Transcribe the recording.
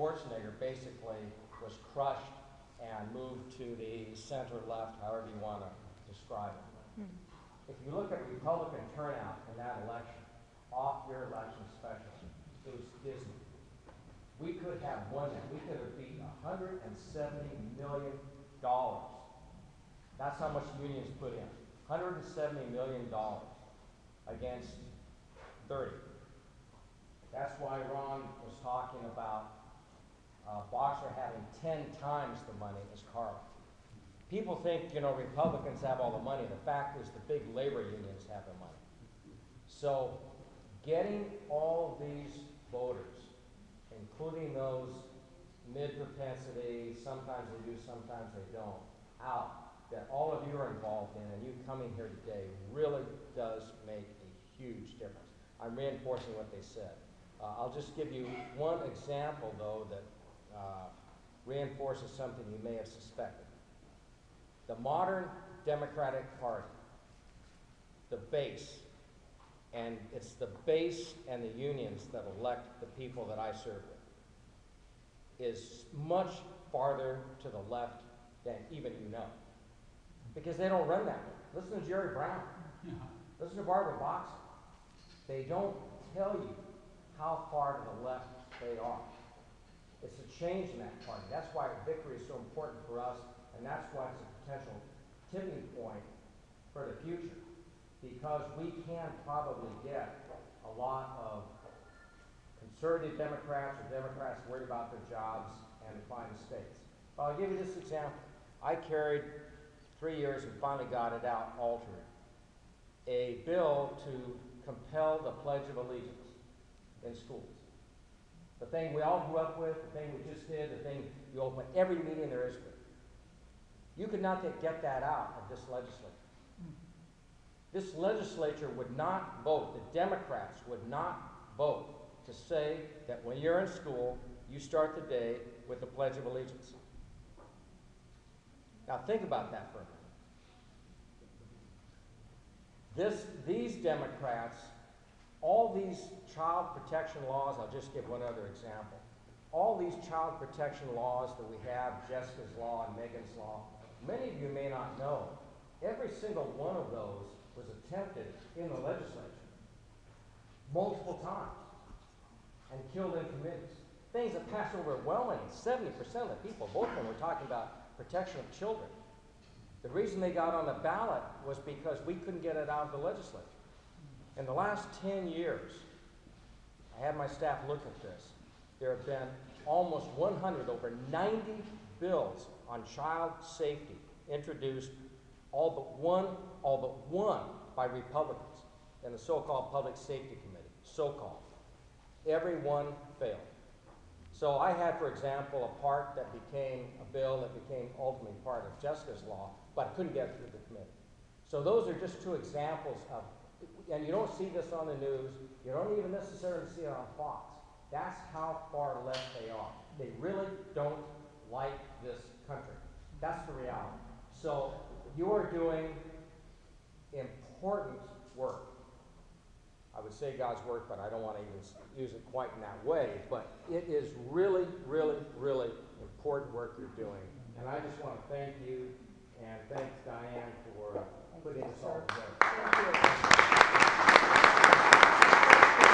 Schwarzenegger basically was crushed and moved to the center left, however you want to describe it. If you look at Republican turnout in that election, off your election special, it was dismal. We could have won that. We could have beat $170 million. That's how much unions put in. $170 million against 30. That's why Ron was talking about Boxer having 10 times the money as Carlin. People think, you know, Republicans have all the money. The fact is the big labor unions have the money. So getting all these voters, including those mid-propensity, sometimes they do, sometimes they don't, out, that all of you are involved in, and you coming here today really does make a huge difference. I'm reinforcing what they said. I'll just give you one example, though, that reinforces something you may have suspected. The modern Democratic Party, the base, and it's the base and the unions that elect the people that I serve with, is much farther to the left than even you know. Because they don't run that way. Listen to Jerry Brown. Listen to Barbara Boxer. They don't tell you how far to the left they are. It's a change in that party. That's why victory is so important for us, and that's why it's a potential tipping point for the future. Because we can probably get a lot of conservative Democrats or Democrats worried about their jobs and declining states. But I'll give you this example. I carried 3 years and finally got it out, altered, a bill to compel the Pledge of Allegiance in schools. The thing we all grew up with, the thing we just did, the thing you open every meeting there is with. You could not get that out of this legislature. This legislature would not vote, the Democrats would not vote to say that when you're in school, you start the day with the Pledge of Allegiance. Now think about that for a minute. These Democrats, all these child protection laws, I'll just give one other example. All these child protection laws that we have, Jessica's law and Megan's law, many of you may not know, every single one of those was attempted in the legislature multiple times and killed in committees. Things that passed overwhelmingly, 70% of the people, both of them were talking about protection of children. The reason they got on the ballot was because we couldn't get it out of the legislature. In the last 10 years, I had my staff look at this. There have been almost 100, over 90 bills on child safety introduced, all but one by Republicans in the so-called Public Safety Committee, so-called. Every one failed. So I had, for example, a part that became a bill that became ultimately part of Jessica's law, but I couldn't get it through the committee. So those are just two examples of, and you don't see this on the news, you don't even necessarily see it on Fox. That's how far left they are. They really don't like this country. That's the reality. So you are doing important work. I would say God's work, but I don't want to even use it quite in that way. But it is really, really, really important work you're doing. And I just want to thank you, and thanks Diane for putting this all together. Thank you.